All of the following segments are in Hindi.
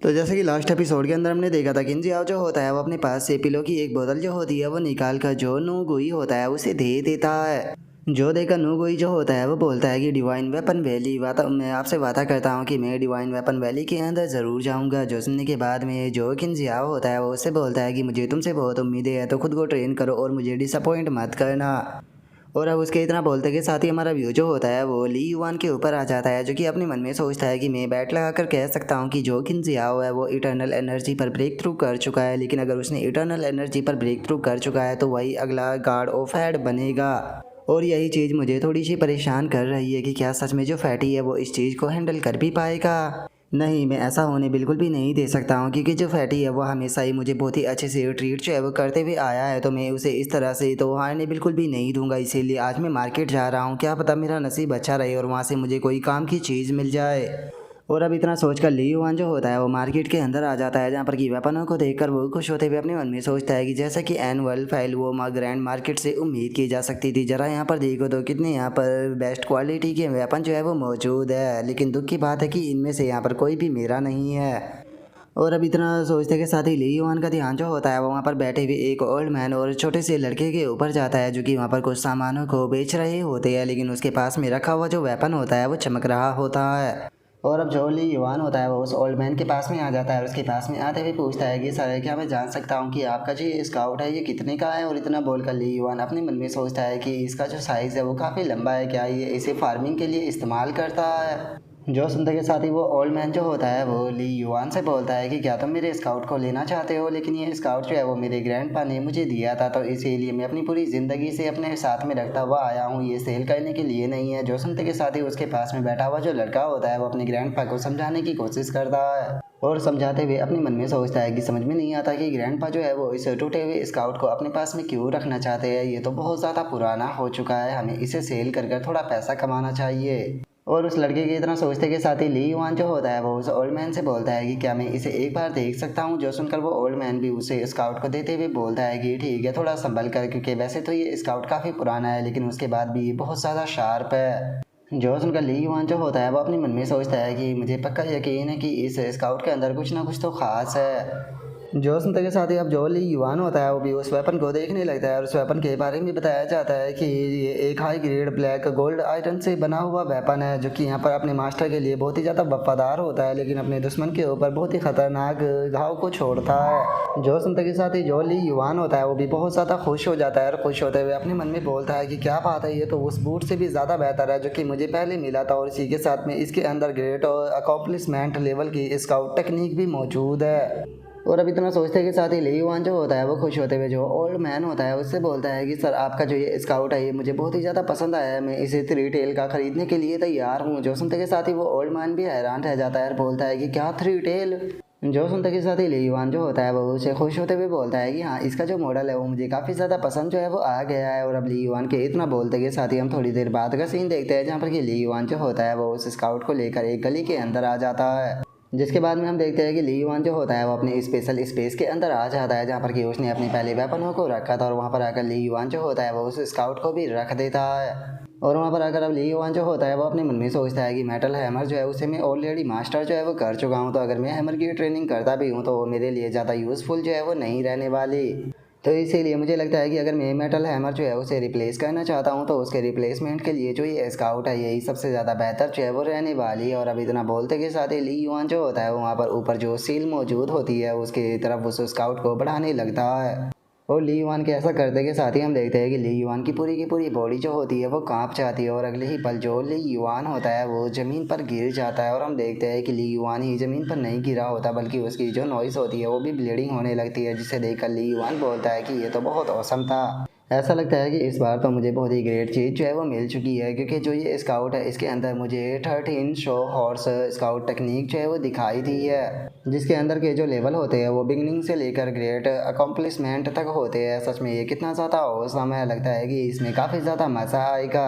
तो जैसे कि लास्ट एपिसोड के अंदर हमने देखा था किन जियाओ जो होता है वो अपने पास से पिलो की एक बोतल जो होती है वो निकाल कर जो नूगुई होता है उसे दे देता है। जो देकर नूगुई जो होता है वो बोलता है कि डिवाइन वेपन वैली मैं आपसे वादा करता हूँ कि मैं डिवाइन वेपन वैली के अंदर ज़रूर जाऊँगा। जो सुनने के बाद में जो किन जियाओ होता है वो उससे बोलता है कि मुझे तुमसे बहुत उम्मीदें हैं तो खुद को ट्रेन करो और मुझे डिसअपॉइंट मत करना। और अब उसके इतना बोलते के साथ ही हमारा व्यू जो होता है वो ली युआन के ऊपर आ जाता है, जो कि अपने मन में सोचता है कि मैं बैट लगाकर कह सकता हूँ कि जो किन जियाओ है वो इटर्नल एनर्जी पर ब्रेक थ्रू कर चुका है। लेकिन अगर उसने इटर्नल एनर्जी पर ब्रेक थ्रू कर चुका है तो वही अगला गार्ड ऑफ हेड बनेगा। और यही चीज़ मुझे थोड़ी सी परेशान कर रही है कि क्या सच में जो फैटी है वो इस चीज़ को हैंडल कर भी पाएगा। नहीं, मैं ऐसा होने बिल्कुल भी नहीं दे सकता हूँ, क्योंकि जो फैटी है वो हमेशा ही मुझे बहुत ही अच्छे से ट्रीट जो है वो करते हुए आया है, तो मैं उसे इस तरह से तो हारने बिल्कुल भी नहीं दूंगा। इसीलिए आज मैं मार्केट जा रहा हूँ, क्या पता मेरा नसीब अच्छा रहे और वहाँ से मुझे कोई काम की चीज़ मिल जाए। और अब इतना सोचकर ली युआन जो होता है वो मार्केट के अंदर आ जाता है, जहाँ पर कि वेपनों को देखकर वो खुश होते हुए अपने मन में सोचता है कि जैसा कि एनुअल फाइल वो ग्रैंड मार्केट से उम्मीद की जा सकती थी। जरा यहाँ पर देखो तो कितने यहाँ पर बेस्ट क्वालिटी के वेपन जो है वो मौजूद है, लेकिन दुख की बात है कि इनमें से यहाँ पर कोई भी मेरा नहीं है। और अब इतना सोचते के साथ ही ली युआन का ध्यान जो होता है वो वहाँ पर बैठे हुए एक ओल्ड मैन और छोटे से लड़के के ऊपर जाता है, जो कि वहाँ पर कुछ सामानों को बेच रहे होते हैं, लेकिन उसके पास में रखा हुआ जो वेपन होता है वो चमक रहा होता है। और अब जो ली युआन होता है वो उस ओल्ड मैन के पास में आ जाता है और उसके पास में आते हुए पूछता है कि सर क्या मैं जान सकता हूँ कि आपका जो ये स्काउट है ये कितने का है। और इतना बोलकर ली युआन अपने मन में सोचता है कि इसका जो साइज़ है वो काफ़ी लंबा है, क्या ये इसे फार्मिंग के लिए इस्तेमाल करता है। जो सुनते के साथ ही वो ओल्ड मैन जो होता है वो ली युआन से बोलता है कि क्या तुम मेरे स्काउट को लेना चाहते हो, लेकिन ये स्काउट जो है वो मेरे ग्रैंडपा ने मुझे दिया था, तो इसीलिए मैं अपनी पूरी ज़िंदगी से अपने साथ में रखता हुआ आया हूँ, ये सेल करने के लिए नहीं है। जो सुनते के साथ ही उसके पास में बैठा हुआ जो लड़का होता है वो अपने ग्रैंडपा को समझाने की कोशिश करता है और समझाते हुए अपने मन में सोचता है कि समझ में नहीं आता कि ग्रैंडपा जो है वो इस टूटे हुए स्काउट को अपने पास में क्यों रखना चाहते हैं। ये तो बहुत ज़्यादा पुराना हो चुका है, हमें इसे सेल कर थोड़ा पैसा कमाना चाहिए। और उस लड़के की इतना सोचते के साथ ही ली युआन जो होता है वो उस ओल्ड मैन से बोलता है कि क्या मैं इसे एक बार देख सकता हूँ। जो सुनकर वो ओल्ड मैन भी उसे स्काउट को देते हुए बोलता है कि ठीक है, थोड़ा संभल कर, क्योंकि वैसे तो ये स्काउट काफ़ी पुराना है लेकिन उसके बाद भी ये बहुत ज़्यादा शार्प है। जो सुनकर ली युआन जो होता है वो अपने मन में सोचता है कि मुझे पक्का यकीन है कि इस स्काउट के अंदर कुछ ना कुछ तो खास है। जो सुनते के साथ ही अब जो ली युआन होता है वो भी उस वेपन को देखने लगता है और उस वेपन के बारे में बताया जाता है कि ये एक high grade black gold iron से बना हुआ वेपन है, जो कि यहाँ पर अपने मास्टर के लिए बहुत ही ज़्यादा वफादार होता है, लेकिन अपने दुश्मन के ऊपर बहुत ही खतरनाक घाव को छोड़ता है। जो सुनते के साथ ही जो ली युआन होता है वो भी बहुत ज़्यादा खुश हो जाता है और खुश होते हुए अपने मन में बोलता है कि क्या बात है, ये तो उस बूट से भी ज़्यादा बेहतर है जो कि मुझे पहले मिला था, और इसी के साथ में इसके अंदर ग्रेट और अकॉम्प्लिशमेंट लेवल की स्काउट टेक्निक भी मौजूद है। और अब इतना सोचते के साथ ही ली युआन जो होता है वो खुश होते हुए जो ओल्ड मैन होता है उससे बोलता है कि सर आपका जो ये स्काउट है ये मुझे बहुत ही ज़्यादा पसंद आया है, मैं इसे 3 टेल का ख़रीदने के लिए तैयार हूँ। जो सुनते के साथ ही वो ओल्ड मैन भी हैरान रह जाता है और बोलता है कि क्या 3 टेल। जो सुनते के साथ ही ली युआन जो होता है वो उसे खुश होते हुए बोलता है कि हाँ, इसका जो मॉडल है वो मुझे काफ़ी ज़्यादा पसंद जो है वो आ गया है। और अब ली युआन के इतना बोलते के साथ ही हम थोड़ी देर बाद का सीन देखते हैं, जहाँ पर कि ली युआन जो होता है वो उस स्काउट को लेकर एक गली के अंदर आ जाता है, जिसके बाद में हम देखते हैं कि ली युआन जो होता है वो अपने स्पेशल स्पेस के अंदर आ जाता है, जहाँ पर कि उसने अपने पहले वेपनों को रखा था, और वहाँ पर आकर ली युआन जो होता है वो उस स्काउट को भी रख देता है। और वहाँ पर आकर अब ली युआन जो होता है वो अपने मन में सोचता है कि मेटल हैमर जो है उसे मैं ऑलरेडी मास्टर जो है वो कर चुका हूँ, तो अगर मैं हैमर की ट्रेनिंग करता भी हूँ तो वो मेरे लिए ज़्यादा यूज़फुल जो है वो नहीं रहने वाली। तो इसीलिए मुझे लगता है कि अगर मैं मेटल हैमर जो है उसे रिप्लेस करना चाहता हूँ तो उसके रिप्लेसमेंट के लिए जो ये स्काउट है यही सबसे ज़्यादा बेहतर जो है वो रहने वाली है। और अब इतना बोलते के साथ ही ली युआन जो होता है वो वहाँ पर ऊपर जो सील मौजूद होती है उसकी तरफ उस स्काउट को बढ़ाने लगता है। और ली युआन के ऐसा करते के साथ ही हम देखते हैं कि ली युआन की पूरी बॉडी जो होती है वो कांप जाती है, और अगले ही पल जो ली युआन होता है वो ज़मीन पर गिर जाता है। और हम देखते हैं कि ली युआन ही ज़मीन पर नहीं गिरा होता, बल्कि उसकी जो नॉइज़ होती है वो भी ब्लीडिंग होने लगती है, जिसे देखकर ली युआन बोलता है कि ये तो बहुत औसम था। ऐसा लगता है कि इस बार तो मुझे बहुत ही ग्रेट चीज़ जो है वो मिल चुकी है, क्योंकि जो ये स्काउट है इसके अंदर मुझे 13 शो हॉर्स स्काउट टेक्निक जो है वो दिखाई दी है, जिसके अंदर के जो लेवल होते हैं वो बिगनिंग से लेकर ग्रेट अकॉम्प्लिशमेंट तक होते हैं। सच में ये कितना ज़्यादा औसम है, लगता है कि इसमें काफ़ी ज़्यादा मज़ा आएगा।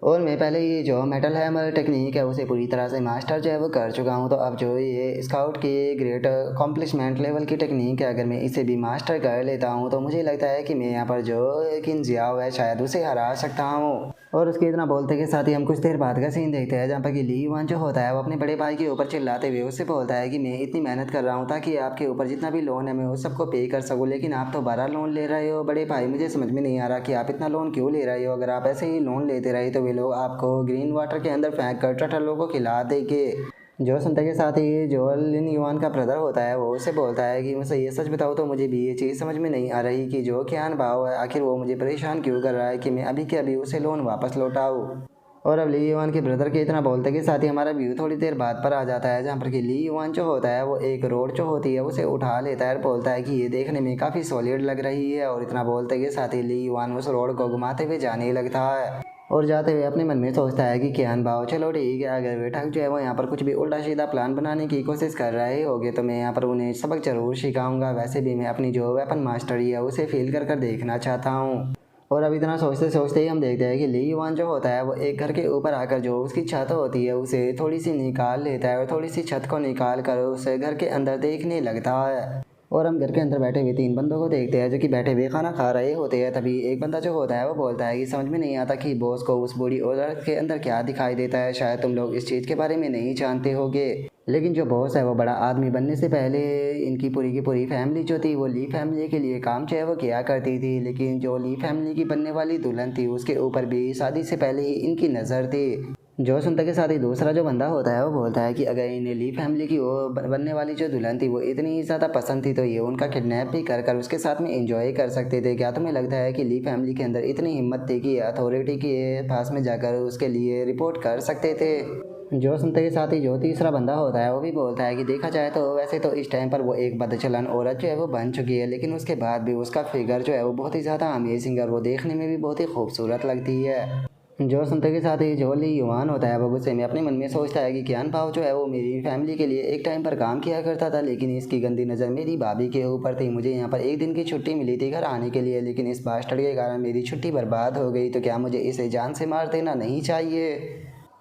और मैं पहले ही जो मेटल हैमर टेक्निक है उसे पूरी तरह से मास्टर जो है वो कर चुका हूँ, तो अब जो ये स्काउट की ग्रेट अकॉम्प्लिशमेंट लेवल की टेक्निक है अगर मैं इसे भी मास्टर कर लेता हूँ तो मुझे लगता है कि मैं यहाँ पर जो किन जियाओ है शायद उसे हरा सकता हूँ। और उसके इतना बोलते के साथ ही हम कुछ देर बाद का सीन देखते हैं जहाँ पर कि ली युवान जो होता है वो अपने बड़े भाई के ऊपर चिल्लाते हुए उससे बोलता है कि मैं इतनी मेहनत कर रहा हूँ ताकि आपके ऊपर जितना भी लोन है मैं उस सबको पे कर सकूँ, लेकिन आप तो बड़ा लोन ले रहे हो बड़े भाई। मुझे समझ में नहीं आ रहा कि आप इतना लोन क्यों ले रहे हो। अगर आप ऐसे ही लोन लेते रहे तो वे लोग आपको ग्रीन वाटर के अंदर फेंक कर टटलों को खिला देंगे। जो सुनते के साथ ही जो लिन युवान का ब्रदर होता है वो उससे बोलता है कि मुझे ये सच बताओ तो मुझे भी ये चीज़ समझ में नहीं आ रही कि जो क्या भाव है आखिर वो मुझे परेशान क्यों कर रहा है कि मैं अभी के अभी उसे लोन वापस लौटाऊँ। और अब ली युवान के ब्रदर के इतना बोलते के साथ ही हमारा व्यू थोड़ी देर बाद पर आ जाता है जहाँ पर कि ली युवान जो होता है वो एक रोड जो होती है उसे उठा लेता है और बोलता है कि ये देखने में काफ़ी सॉलिड लग रही है। और इतना बोलते के साथ ही ली युवान उस रोड को घुमाते हुए जाने लगता है और जाते हुए अपने मन में सोचता है कि क्या भाव चलो ठीक है, अगर वे ठग जो है वो यहाँ पर कुछ भी उल्टा सीधा प्लान बनाने की कोशिश कर रहे होगे तो मैं यहाँ पर उन्हें सबक जरूर सिखाऊंगा। वैसे भी मैं अपनी जो वेपन मास्टरी है उसे फील कर देखना चाहता हूँ। और अब इतना सोचते सोचते ही हम देखते हैं कि ली युवान जो होता है वो एक घर के ऊपर आकर जो उसकी छत होती है उसे थोड़ी सी निकाल लेता है और थोड़ी सी छत को निकाल कर उसे घर के अंदर देखने लगता है। और हम घर के अंदर बैठे हुए तीन बंदों को देखते हैं जो कि बैठे हुए खाना खा रहे होते हैं। तभी एक बंदा जो होता है वो बोलता है कि समझ में नहीं आता कि बॉस को उस बूढ़ी औरत के अंदर क्या दिखाई देता है, शायद तुम लोग इस चीज़ के बारे में नहीं जानते होगे। लेकिन जो बॉस है वो बड़ा आदमी बनने से पहले इनकी पूरी की पूरी फैमिली जो थी वो ली फैमिली के लिए काम चाहे वो किया करती थी, लेकिन जो ली फैमिली की बनने वाली दुल्हन थी उसके ऊपर भी शादी से पहले ही इनकी नज़र थी। जो सुनते के साथ ही दूसरा जो बंदा होता है वो बोलता है कि अगर इन्हें ली फैमिली की वो बनने वाली जो दुल्हन थी वो इतनी ही ज़्यादा पसंद थी तो ये उनका किडनैप भी कर कर उसके साथ में एंजॉय कर सकते थे। क्या तुम्हें लगता है कि ली फैमिली के अंदर इतनी हिम्मत थी कि अथॉरिटी के पास में जाकर उसके लिए रिपोर्ट कर सकते थे। जो सुनते के साथ ही जो तीसरा बंदा होता है वो भी बोलता है कि देखा जाए तो वैसे तो इस टाइम पर वो एक बदचलन औरत जो है वो बन चुकी है, लेकिन उसके बाद भी उसका फिगर जो है वो बहुत ही ज़्यादा अमेजिंग है और वो देखने में भी बहुत ही खूबसूरत लगती है। जो सुनते के साथ ही जो ली युवान होता है वो गुस्से में अपने मन में सोचता है कि ज्ञान भाव जो है वो मेरी फैमिली के लिए एक टाइम पर काम किया करता था, लेकिन इसकी गंदी नज़र मेरी भाभी के ऊपर थी। मुझे यहाँ पर एक दिन की छुट्टी मिली थी घर आने के लिए, लेकिन इस बास्टर्ड के कारण मेरी छुट्टी बर्बाद हो गई। तो क्या मुझे इसे जान से मार देना नहीं चाहिए।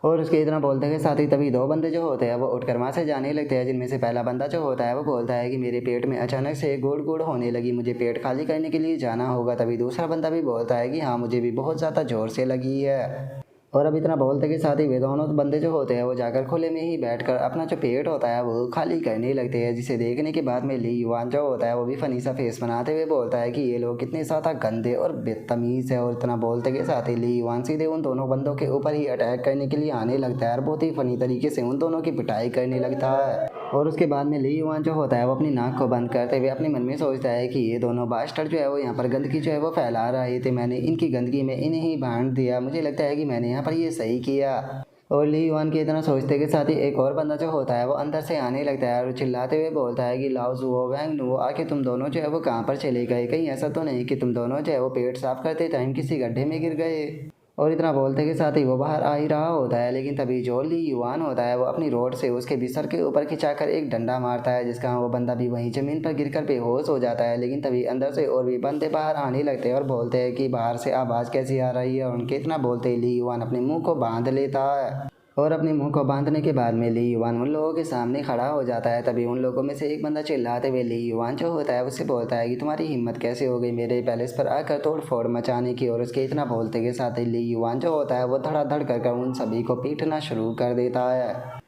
और उसके इतना बोलते के साथ ही तभी दो बंदे जो होते हैं वो उठकर वहाँ से जाने लगते हैं, जिनमें से पहला बंदा जो होता है वो बोलता है कि मेरे पेट में अचानक से गुड़ गुड़ होने लगी, मुझे पेट खाली करने के लिए जाना होगा। तभी दूसरा बंदा भी बोलता है कि हाँ मुझे भी बहुत ज़्यादा ज़ोर से लगी है। और अब इतना बोलते के साथ ही वे दोनों बंदे जो होते हैं वो जाकर खुले में ही बैठकर अपना जो पेट होता है वो खाली करने लगते हैं, जिसे देखने के बाद में ली युवान जो होता है वो भी फनी सा फेस बनाते हुए बोलता है कि ये लोग कितने ज़्यादा गंदे और बदतमीज़ है। और इतना बोलते के साथ ही ली युवान सीधे उन दोनों बंदों के ऊपर ही अटैक करने के लिए आने लगता है और बहुत ही फनी तरीके से उन दोनों की पिटाई करने लगता है। और उसके बाद में ली युवान जो होता है वो अपनी नाक को बंद करते हुए अपने मन में सोचता है कि ये दोनों बास्टर्ड जो है वो यहाँ पर गंदगी जो है वो फैला रहे थे, मैंने इनकी गंदगी में इन्हें ही बांट दिया, मुझे लगता है कि मैंने यहाँ पर ये सही किया। और ली युवान की इतना सोचते के साथ ही एक और बंदा जो होता है वो अंदर से आने लगता है और चिल्लाते हुए बोलता है कि लाओ जुओ वैंग नुओ, आके तुम दोनों जो है वो कहाँ पर चले गए, कहीं ऐसा तो नहीं कि तुम दोनों जो है वो पेट साफ करते टाइम किसी गड्ढे में गिर गए। और इतना बोलते के साथ ही वो बाहर आ ही रहा होता है, लेकिन तभी जो ली युवान होता है वो अपनी रोड से उसके बिस्तर के ऊपर खिंचाकर एक डंडा मारता है, जिसका वो बंदा भी वहीं ज़मीन पर गिरकर बेहोश हो जाता है। लेकिन तभी अंदर से और भी बंदे बाहर आने लगते हैं और बोलते हैं कि बाहर से आवाज़ कैसी आ रही है। और उनके इतना बोलते ही ली युवान अपने मुँह को बांध लेता है। और अपने मुंह को बांधने के बाद में ली युवान उन लोगों के सामने खड़ा हो जाता है। तभी उन लोगों में से एक बंदा चिल्लाते हुए ली युवान जो होता है उससे बोलता है कि तुम्हारी हिम्मत कैसे हो गई मेरे पैलेस पर आकर तोड़ फोड़ मचाने की। और उसके इतना बोलते के साथ ही ली युवान जो होता है वो धड़ाधड़ कर उन सभी को पीटना शुरू कर देता है।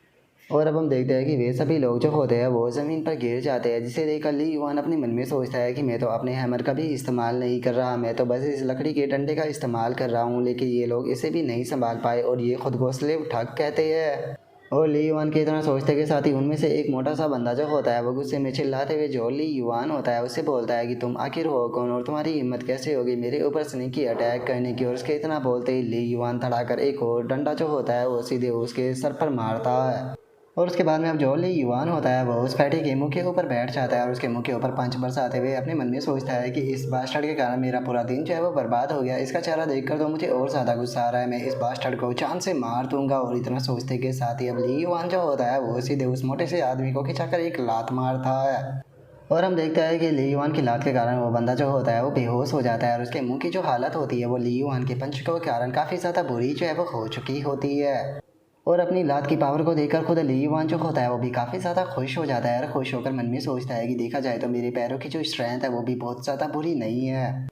और अब हम देखते हैं कि वे सभी लोग जो होते हैं वो ज़मीन पर गिर जाते हैं, जिसे देखकर ली युवान अपने मन में सोचता है कि मैं तो अपने हैमर का भी इस्तेमाल नहीं कर रहा, मैं तो बस इस लकड़ी के डंडे का इस्तेमाल कर रहा हूँ, लेकिन ये लोग इसे भी नहीं संभाल पाए और ये खुद को स्लेव ठग कहते हैं। और ली युवान की तरह सोचते के साथ ही उनमें से एक मोटा सा बंदा जो होता है वो गुस्से में चिल्लाते हुए जो ली युवान होता है उससे बोलता है कि तुम आखिर हो कौन और तुम्हारी हिम्मत कैसे होगी मेरे ऊपर स्नीकी अटैक करने की। और उसके इतना बोलते ही ली युवान धड़ाकर एक और डंडा जो होता है वो सीधे उसके सर पर मारता है। और उसके बाद में अब जो ली युवान होता है वो उस फैटी के मुंह के ऊपर बैठ जाता है और उसके मुंह के ऊपर पंच बरसाते हुए अपने मन में सोचता है कि इस बास्टर्ड के कारण मेरा पूरा दिन जो है वो बर्बाद हो गया, इसका चेहरा देखकर तो मुझे और ज़्यादा गुस्सा आ रहा है, मैं इस बास्टर्ड को चांद से मार दूंगा। और इतना सोचते के साथ ही अब ली युवान जो होता है वो सीधे उस मोटे से आदमी को खिंचाकर एक लात मारता है। और हम देखते हैं कि ली युवान की लात के कारण वो बंदा जो होता है वो बेहोश हो जाता है और उसके मुंह की जो हालत होती है वो ली युवान के पंच के कारण काफ़ी ज़्यादा बुरी जो है वो हो चुकी होती है। और अपनी लात की पावर को देखकर खुद ली युवान जो होता है वो भी काफ़ी ज़्यादा खुश हो जाता है और खुश होकर मन में सोचता है कि देखा जाए तो मेरे पैरों की जो स्ट्रेंथ है वो भी बहुत ज़्यादा बुरी नहीं है।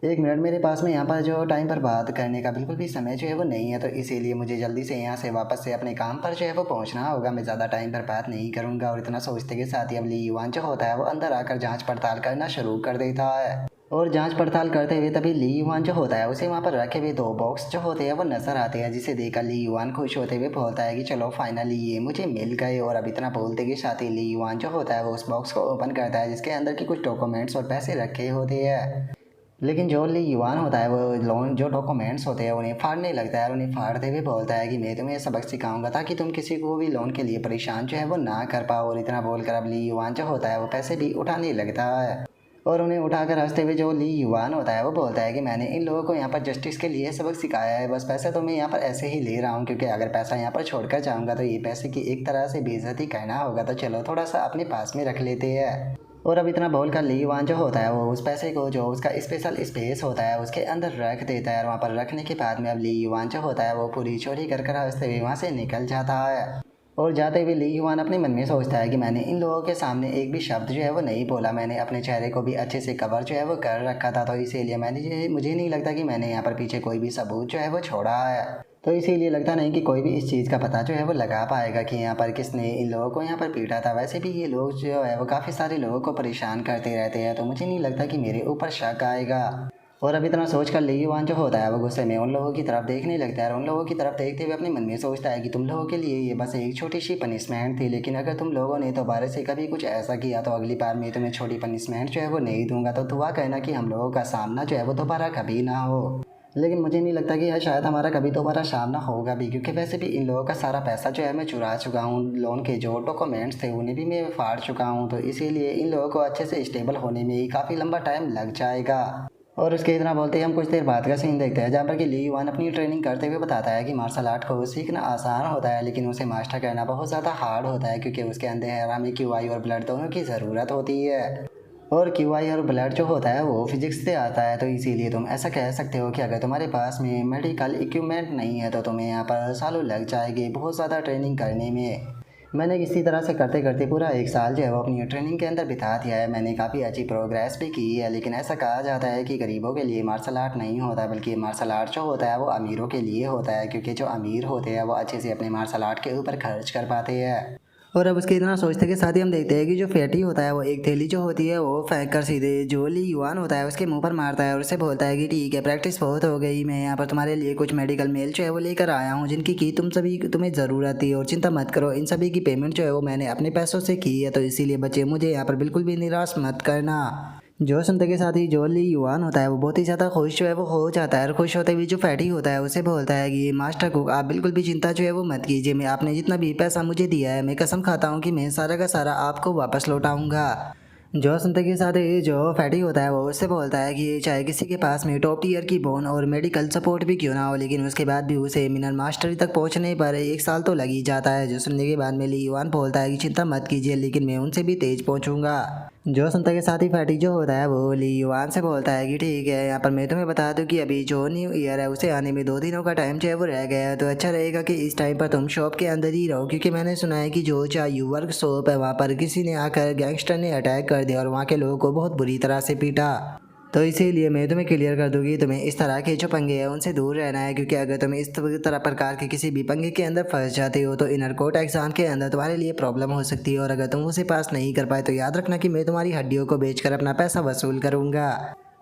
1 मिनट मेरे पास में यहाँ पर जो टाइम पर बात करने का बिल्कुल भी समय जो है वो नहीं है, तो इसीलिए मुझे जल्दी से यहाँ से वापस से अपने काम पर जो है वो पहुँचना होगा। मैं ज़्यादा टाइम पर बात नहीं करूँगा। और इतना सोचते के साथ ही अब ली युआन जो होता है वो अंदर आकर जाँच पड़ताल करना शुरू कर देता है। और जांच पड़ताल करते हुए तभी ली युआन जो होता है उसे वहाँ पर रखे हुए 2 बॉक्स जो होते हैं वो नजर आते हैं, जिसे देखकर ली युआन खुश होते हुए बोलता है कि चलो फाइनली ये मुझे मिल गए। और अब इतना बोलते के साथ ही ली युआन जो होता है वो उस बॉक्स को ओपन करता है, जिसके अंदर की कुछ डॉक्यूमेंट्स और पैसे रखे होते हैं। लेकिन जो ली युआन होता है वो लोन जो डॉक्यूमेंट्स होते हैं उन्हें फाड़ने लगता है और उन्हें फाड़ते हुए बोलता है कि मैं तुम्हें सबक सिखाऊंगा ताकि तुम किसी को भी लोन के लिए परेशान जो है वो ना कर पाओ। और इतना बोलकर अब ली युआन जो होता है वो पैसे भी उठाने लगता है और उन्हें उठाकर हंसते हुए जो ली युआन होता है वो बोलता है कि मैंने इन लोगों को यहाँ पर जस्टिस के लिए सबक सिखाया है, बस पैसे तो मैं यहाँ पर ऐसे ही ले रहा हूँ, क्योंकि अगर पैसा यहाँ पर छोड़कर जाऊँगा तो ये पैसे की एक तरह से बेइज्जती करना होगा, तो चलो थोड़ा सा अपने पास में रख लेते हैं। और अब इतना बोलकर ली युआन जो होता है वो उस पैसे को जो उसका स्पेशल स्पेस होता है उसके अंदर रख देता है। और वहाँ पर रखने के बाद में अब ली युआन जो होता है वो पूरी चोरी कर हंसते हुए वहाँ से निकल जाता है। और जाते हुए ली युआन अपने मन में सोचता है कि मैंने इन लोगों के सामने एक भी शब्द जो है वो नहीं बोला, मैंने अपने चेहरे को भी अच्छे से कवर जो है वो कर रखा था, तो इसीलिए मुझे नहीं लगता कि मैंने यहाँ पर पीछे कोई भी सबूत जो है वो छोड़ा है। तो इसीलिए लगता नहीं कि कोई भी इस चीज़ का पता जो है वो लगा पाएगा कि यहाँ पर किसने इन लोगों को यहाँ पर पीटा था। वैसे भी ये लोग जो है वो काफ़ी सारे लोगों को परेशान करते रहते हैं, तो मुझे नहीं लगता कि मेरे ऊपर शक आएगा। और अब इतना सोच कर ली युआन जो होता है वो गुस्से में उन लोगों की तरफ देखने लगता है और उन लोगों की तरफ देखते हुए अपने मन में सोचता है कि तुम लोगों के लिए ये बस एक छोटी सी पनिशमेंट थी, लेकिन अगर तुम लोगों ने दोबारा से कभी कुछ ऐसा किया तो अगली बार मैं तुम्हें छोटी पनिशमेंट जो है वो नहीं दूंगा। तो दुआ कहना कि हम लोगों का सामना जो है वो दोबारा कभी ना हो। लेकिन मुझे नहीं लगता कि यह शायद हमारा कभी दोबारा सामना होगा भी, क्योंकि वैसे भी इन लोगों का सारा पैसा जो है मैं चुरा चुका हूँ। लोन के जो डॉक्यूमेंट्स थे उन्हें भी मैं फाड़ चुका हूँ, तो इसीलिए इन लोगों को अच्छे से स्टेबल होने में ही काफ़ी लंबा टाइम लग जाएगा। और उसके इतना बोलते ही हम कुछ देर बाद का सीन देखते हैं, जहाँ पर कि ली युआन अपनी ट्रेनिंग करते हुए बताता है कि मार्शल आर्ट को सीखना आसान होता है, लेकिन उसे मास्टर करना बहुत ज़्यादा हार्ड होता है, क्योंकि उसके अंदर हमें क्यूआई और ब्लड दोनों की ज़रूरत होती है। और क्यूआई और ब्लड जो होता है वो फिजिक्स से आता है, तो इसीलिए तुम ऐसा कह सकते हो कि अगर तुम्हारे पास में मेडिकल इक्विपमेंट नहीं है तो तुम्हें यहाँ पर सालों लग जाएगी बहुत ज़्यादा ट्रेनिंग करने में। मैंने इसी तरह से करते करते पूरा 1 साल जो है वो अपनी ट्रेनिंग के अंदर बिता दिया है। मैंने काफ़ी अच्छी प्रोग्रेस भी की है, लेकिन ऐसा कहा जाता है कि गरीबों के लिए मार्शल आर्ट नहीं होता, बल्कि मार्शल आर्ट जो होता है वो अमीरों के लिए होता है, क्योंकि जो अमीर होते हैं वो अच्छे से अपने मार्शल आर्ट के ऊपर खर्च कर पाते हैं। और अब उसके इतना सोचते के साथ ही हम देखते हैं कि जो फैटी होता है वो एक थैली जो होती है वो फेंक कर सीधे जो ली युआन होता है उसके मुंह पर मारता है और उससे बोलता है कि ठीक है, प्रैक्टिस बहुत हो गई, मैं यहाँ पर तुम्हारे लिए कुछ मेडिकल मेल जो है वो लेकर आया हूँ जिनकी की तुम्हें ज़रूरत थी, और चिंता मत करो, इन सभी की पेमेंट जो है वो मैंने अपने पैसों से की है, तो इसीलिए बच्चे मुझे यहाँ पर बिल्कुल भी निराश मत करना। जो सुनते के साथ ही जो ली युआन होता है वो बहुत ही ज़्यादा खुश जो है वो हो जाता है, और खुश होते हुए जो फैटी होता है उसे बोलता है कि मास्टर कुक आप बिल्कुल भी चिंता जो है वो मत कीजिए, मैं आपने जितना भी पैसा मुझे दिया है मैं कसम खाता हूँ कि मैं सारा का सारा आपको वापस लौटाऊंगा। जो सुनते के साथ ही जो फैटी होता है वो उससे बोलता है कि चाहे किसी के पास में टॉप टीयर की बोन और मेडिकल सपोर्ट भी क्यों ना हो, लेकिन उसके बाद भी उसे मिनल मास्टरी तक पहुंचने पर 1 साल तो लग ही जाता है। जो सुनने के बाद में ली युआन बोलता है कि चिंता मत कीजिए, लेकिन मैं उनसे भी तेज पहुंचूंगा। जो सुनते के साथ ही फैटी जो होता है वो ली युआन से बोलता है कि ठीक है, यहाँ पर मैं तुम्हें बता दूं कि अभी जो न्यू ईयर है उसे आने में 2 दिनों का टाइम जो है वो रह गया है, तो अच्छा रहेगा कि इस टाइम पर तुम शॉप के अंदर ही रहो, क्योंकि मैंने सुना है कि जो यू वर्क शॉप है वहाँ पर किसी ने आकर गैंगस्टर ने अटैक कर दिया और वहाँ के लोगों को बहुत बुरी तरह से पीटा, तो इसीलिए मैं तुम्हें क्लियर कर दूंगी तुम्हें इस तरह के जो पंगे हैं उनसे दूर रहना है, क्योंकि अगर तुम इस तरह प्रकार के किसी भी पंगे के अंदर फंस जाते हो तो इनर कोर्ट एग्जाम के अंदर तुम्हारे लिए प्रॉब्लम हो सकती है, और अगर तुम उसे पास नहीं कर पाए तो याद रखना कि मैं तुम्हारी हड्डियों को बेचकर अपना पैसा वसूल करूंगा।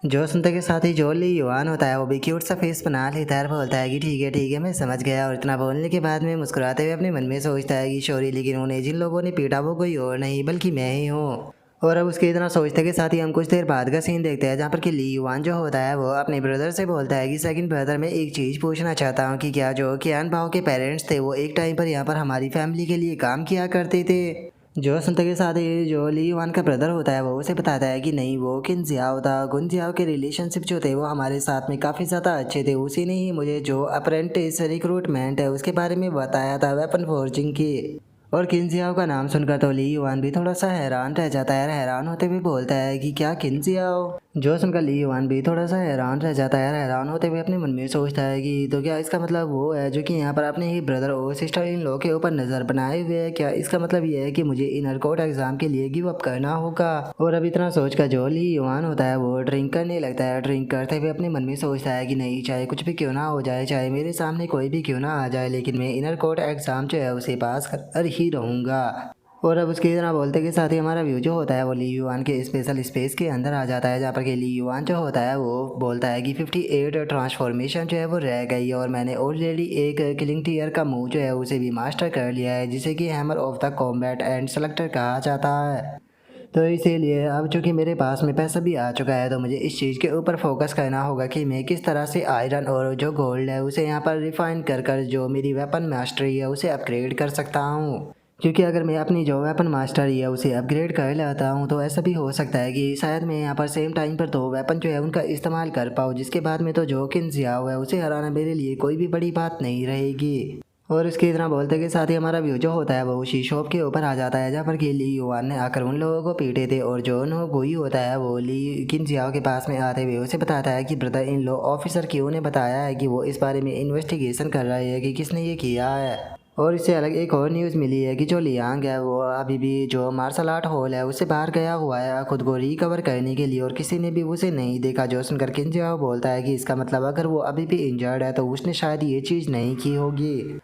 जो सुनते के साथ ही जो ली युआन होता है वो भी क्यूट सा फेस बना लेता है, बोलता है कि ठीक है मैं समझ गया, और इतना बोलने के बाद में मुस्कुराते हुए अपने मन में सोचता है कि सॉरी, लेकिन उन्हें जिन लोगों ने पीटा वो कोई और नहीं बल्कि मैं ही हूँ। और अब उसके इतना सोचते के साथ ही हम कुछ देर बाद का सीन देखते हैं, जहाँ पर कि ली युआन जो होता है वो अपने ब्रदर से बोलता है कि सेकंड ब्रदर, मैं एक चीज़ पूछना चाहता हूँ कि क्या जो कियान भाव के पेरेंट्स थे वो एक टाइम पर यहाँ पर हमारी फैमिली के लिए काम किया करते थे। जो सुनते के साथ ही जो ली युआन का ब्रदर होता है वो उसे बताता है कि नहीं, वो किन जियाओ था गुन जियाओ के रिलेशनशिप जो थे वो हमारे साथ में काफ़ी ज़्यादा अच्छे थे, उसी ने ही मुझे जो अप्रेंटिस रिक्रूटमेंट है उसके बारे में बताया था वेपन फोर्जिंग की। और किन्जियाओ का नाम सुनकर तो ली युआन भी थोड़ा सा हैरान रह जाता है। हैरान होते हुए बोलता है कि क्या किन्जियाओ। जो सुनकर ली युआन भी थोड़ा सा हैरान रह जाता है। हैरान होते हुए अपने मन में सोचता है कि तो क्या इसका मतलब वो है जो कि यहाँ पर अपने ही ब्रदर और सिस्टर इन लोग के ऊपर नज़र बनाए हुए है। क्या इसका मतलब ये है कि मुझे इनर कोड एग्जाम के लिए गिव अप करना होगा। और अब इतना सोच कर जो ली युआन होता है वो ड्रिंक करने लगता है। ड्रिंक करते हुए अपने मन में सोचता है कि नहीं, चाहे कुछ भी क्यों ना हो जाए, चाहे मेरे सामने कोई भी क्यों ना आ जाए, लेकिन मैं इनर कोड एग्जाम जो है उसे पास कर ही रहूँगा। और अब उसके इतना बोलते के साथ ही हमारा व्यू जो होता है वो ली युआन के स्पेशल स्पेस के अंदर आ जाता है, जहाँ पर कि ली युआन जो होता है वो बोलता है कि 58 ट्रांसफॉर्मेशन जो है वो रह गई है और मैंने ऑलरेडी एक किलिंग टीयर का मूव जो है उसे भी मास्टर कर लिया है, जिसे कि hammer of the combat and selector कहा जाता है। तो इसीलिए अब चूँकि मेरे पास में पैसा भी आ चुका है तो मुझे इस चीज़ के ऊपर फोकस करना होगा कि मैं किस तरह से आयरन और जो गोल्ड है उसे यहाँ पर रिफाइन कर कर जो मेरी वेपन मास्टरी है उसे अपग्रेड कर सकता हूँ। क्योंकि अगर मैं अपनी जो वेपन मास्टरी है उसे अपग्रेड कर लेता हूँ तो ऐसा भी हो सकता है कि शायद मैं यहाँ पर सेम टाइम पर दो वेपन जो है उनका इस्तेमाल कर पाऊँ, जिसके बाद में तो जो किन्जियाओ है उसे हराना मेरे लिए कोई भी बड़ी बात नहीं रहेगी। और इसके इतना बोलते के साथ ही हमारा व्यू जो होता है वो उसी शॉप के ऊपर आ जाता है, जहाँ पर कि ली युआन ने आकर उन लोगों को पीटे थे। और जो नो गोई होता है वो ली किन्जियाओ के पास में आते हुए उसे बताता है कि ब्रदर इन लो ऑफिसर क्यों ने बताया है कि वो इस बारे में इन्वेस्टिगेशन कर रहे हैं कि किसने ये किया है। और इससे अलग एक और न्यूज़ मिली है कि जो लियांग है वो अभी भी जो मार्शल आर्ट हॉल है उससे बाहर गया हुआ है खुद को रिकवर करने के लिए, और किसी ने भी उसे नहीं देखा। जो सुनकर किन्जियाओ बोलता है कि इसका मतलब अगर वो अभी भी इंजर्ड है तो उसने शायद ये चीज़ नहीं की होगी।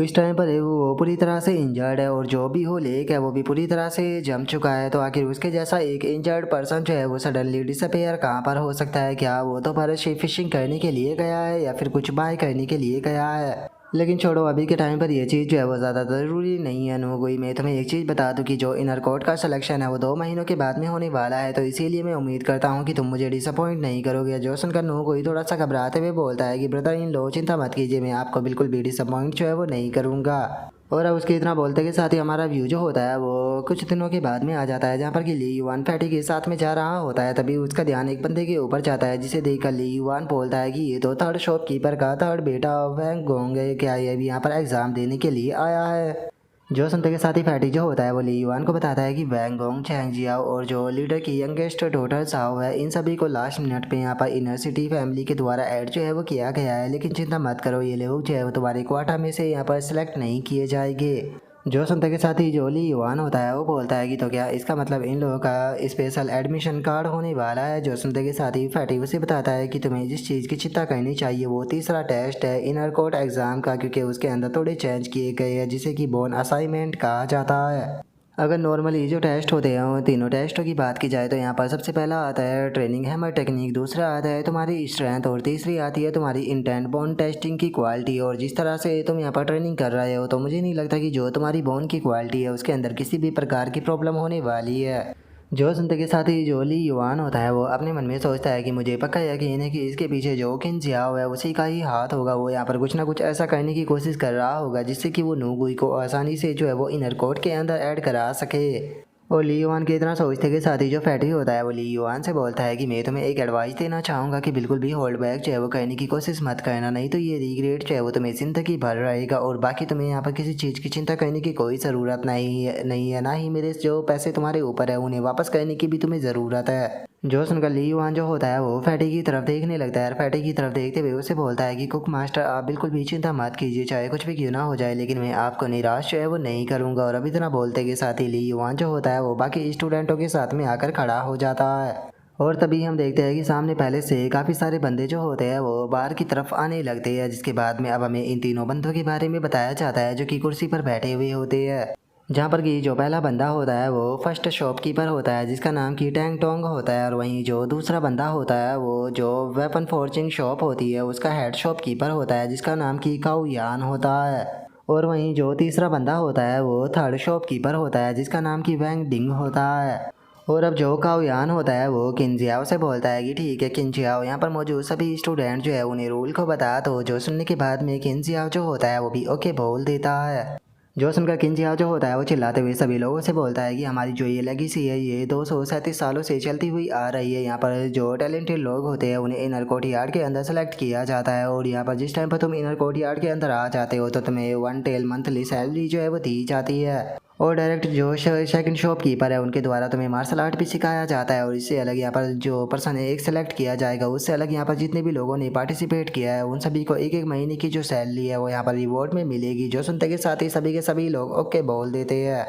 इस टाइम पर वो पूरी तरह से इंजर्ड है और जो भी हो लेक है वो भी पूरी तरह से जम चुका है। तो आखिर उसके जैसा एक इंजर्ड पर्सन जो है वो सडनली डिसअपेयर कहाँ पर हो सकता है? क्या वो तो पर शिप फिशिंग करने के लिए गया है या फिर कुछ बाय करने के लिए गया है? लेकिन छोड़ो, अभी के टाइम पर ये चीज़ जो है वो ज़्यादा ज़रूरी नहीं है। नोगोई, मैं तुम्हें एक चीज़ बता दूं कि जो इनर कोड का सिलेक्शन है वो 2 महीनों के बाद में होने वाला है, तो इसीलिए मैं उम्मीद करता हूँ कि तुम मुझे डिसअपॉइंट नहीं करोगे। जो सुनकर नोगोई थोड़ा सा घबराते हुए बोलता है कि ब्रदर इन लो, चिंता मत कीजिए, मैं आपको बिल्कुल भी डिसअपॉइंट जो है वो नहीं करूँगा। और अब उसके इतना बोलते के साथ ही हमारा व्यू जो होता है वो कुछ दिनों के बाद में आ जाता है, जहाँ पर कि ली युआन फैटी के साथ में जा रहा होता है। तभी उसका ध्यान एक बंदे के ऊपर जाता है, जिसे देखकर ली युआन बोलता है कि ये तो थर्ड शॉपकीपर का थर्ड बेटा वैंग गोंग है, क्या ये भी यहाँ पर एग्जाम देने के लिए आया है? जो सुनते के साथ ही फैटी जो होता है वो ली युआन को बताता है कि वैंग गोंग, चैंग जियाओ और जो लीडर की यंगेस्ट डॉटर साओ है, इन सभी को लास्ट मिनट पे यहाँ पर इनर सिटी फैमिली के द्वारा ऐड जो है वो किया गया है। लेकिन चिंता मत करो, ये लोग जो है वो तुम्हारे क्वार्टर में से यहाँ पर सिलेक्ट नहीं किए जाएंगे। जो सुनते के साथ ही जो ली युआन होता है वो बोलता है कि तो क्या इसका मतलब इन लोगों का स्पेशल एडमिशन कार्ड होने वाला है? जो सुनते के साथ ही फैटी उसे बताता है कि तुम्हें जिस चीज़ की चिंता करनी चाहिए वो तीसरा टेस्ट है इनर कोड एग्ज़ाम का, क्योंकि उसके अंदर थोड़े चेंज किए गए हैं जिसे कि बोन असाइनमेंट कहा जाता है। अगर नॉर्मली जो टेस्ट होते हैं वो तीनों टेस्टों की बात की जाए तो यहाँ पर सबसे पहला आता है ट्रेनिंग हैमर टेक्निक, दूसरा आता है तुम्हारी स्ट्रेंथ और तीसरी आती है तुम्हारी इंटेंट बोन टेस्टिंग की क्वालिटी। और जिस तरह से तुम यहाँ पर ट्रेनिंग कर रहे हो तो मुझे नहीं लगता कि जो तुम्हारी बोन की क्वालिटी है उसके अंदर किसी भी प्रकार की प्रॉब्लम होने वाली है। जो सुनते के साथ ही जो ली युआन होता है वो अपने मन में सोचता है कि मुझे पक्का यकीन है कि इसके पीछे जो किन्जियाओ है उसी का ही हाथ होगा। वो यहाँ पर कुछ ना कुछ ऐसा करने की कोशिश कर रहा होगा जिससे कि वो नोगुई को आसानी से जो है वो इनर कोड के अंदर ऐड करा सके। और ली युआन के इतना सोचते के साथ ही जो फैटी होता है वो ली युआन से बोलता है कि मैं तुम्हें एक एडवाइस देना चाहूँगा कि बिल्कुल भी होल्ड बैक जो है वो करने की कोशिश मत करना, नहीं तो ये रिग्रेट जो है वो तुम्हें ज़िंदगी भर रहेगा। और बाकी तुम्हें यहाँ पर किसी चीज़ की चिंता करने की कोई ज़रूरत नहीं है, ना ही मेरे जो पैसे तुम्हारे ऊपर है उन्हें वापस करने की भी तुम्हें ज़रूरत है। जो सुनकर ली युआन जो होता है वो फैटी की तरफ देखने लगता है। फैटी की तरफ देखते हुए उसे बोलता है कि कुक मास्टर, आप बिल्कुल भी चिंता मत कीजिए, चाहे कुछ भी क्यों ना हो जाए, लेकिन मैं आपको निराश जो है वो नहीं करूँगा। और अभी इतना बोलते के साथ ही ली युआन जो होता है वो बाकी स्टूडेंटों के साथ में आकर खड़ा हो जाता है। और तभी हम देखते हैं कि सामने पहले से काफ़ी सारे बंदे जो होते हैं वो बाहर की तरफ आने लगते हैं, जिसके बाद में अब हमें इन तीनों बंदों के बारे में बताया जाता है जो कि कुर्सी पर बैठे हुए होते हैं। जहाँ पर कि जो पहला बंदा होता है वो फर्स्ट शॉपकीपर होता है जिसका नाम की टैंग टोंग होता है, और वहीं जो दूसरा बंदा होता है वो जो वेपन फोर्जिंग शॉप होती है उसका हेड शॉपकीपर होता है जिसका नाम की काउ यान होता है। और वहीं जो तीसरा बंदा होता है वो थर्ड शॉपकीपर होता है जिसका नाम की वैंग डिंग होता है। और अब जो काउ यान होता है वो किन्जियाओ से बोलता है कि ठीक है किन्जियाओ, यहाँ पर मौजूद सभी स्टूडेंट जो है उन्हें रूल को बता दो। जो सुनने के बाद में किन्जियाओ जो होता है वो भी ओके बोल देता है। जो सुनकर किंजियाओ जो होता है वो चिल्लाते हुए सभी लोगों से बोलता है कि हमारी जो ये लेगेसी है ये 237 सालों से चलती हुई आ रही है। यहाँ पर जो टैलेंटेड लोग होते हैं उन्हें इनर कोर्ट यार्ड के अंदर सेलेक्ट किया जाता है और यहाँ पर जिस टाइम पर तुम इनर कोर्ट यार्ड के अंदर आ जाते हो तो तुम्हें 1 टेल मंथली सैलरी जो है वो दी जाती है और डायरेक्ट जो सेकंड शॉपकीपर है उनके द्वारा तुम्हें मार्शल आर्ट भी सिखाया जाता है। और इससे अलग यहाँ पर जो पर्सन एक सेलेक्ट किया जाएगा उससे अलग यहाँ पर जितने भी लोगों ने पार्टिसिपेट किया है उन सभी को एक एक महीने की जो सैलरी है वो यहाँ पर रिवॉर्ड में मिलेगी। जो सुनते के साथ ही सभी के सभी लोग ओके बोल देते हैं।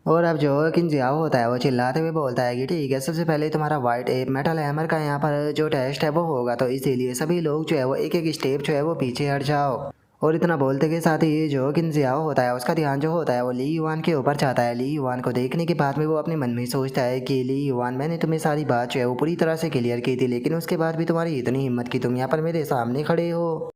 और अब जो किंजियाओ होता है वो चिल्लाते हुए बोलता है कि ठीक है, सबसे पहले तुम्हारा वाइट एप मेटल हैमर का यहाँ पर जो टेस्ट है वो होगा, तो इसीलिए सभी लोग जो है वो एक एक स्टेप जो है वो पीछे हट जाओ। और इतना बोलते के साथ ही जो किंजियाओ होता है उसका ध्यान जो होता है वो ली युआन के ऊपर जाता है। ली युआन को देखने के बाद में वो अपने मन में सोचता है कि ली युआन, मैंने तुम्हें सारी बात जो है वो पूरी तरह से क्लियर की थी, लेकिन उसके बाद भी तुम्हारी इतनी हिम्मत कि तुम यहाँ पर मेरे सामने खड़े हो।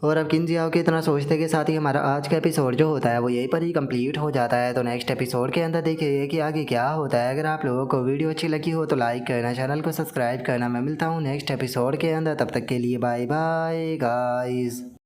और अब किंजियाओ के इतना सोचते के साथ ही हमारा आज का एपिसोड जो होता है वो यहीं पर ही कंप्लीट हो जाता है। तो नेक्स्ट एपिसोड के अंदर देखिए कि आगे क्या होता है। अगर आप लोगों को वीडियो अच्छी लगी हो तो लाइक करना, चैनल को सब्सक्राइब करना। मैं मिलता हूँ नेक्स्ट एपिसोड के अंदर, तब तक के लिए बाय बाय गाइस।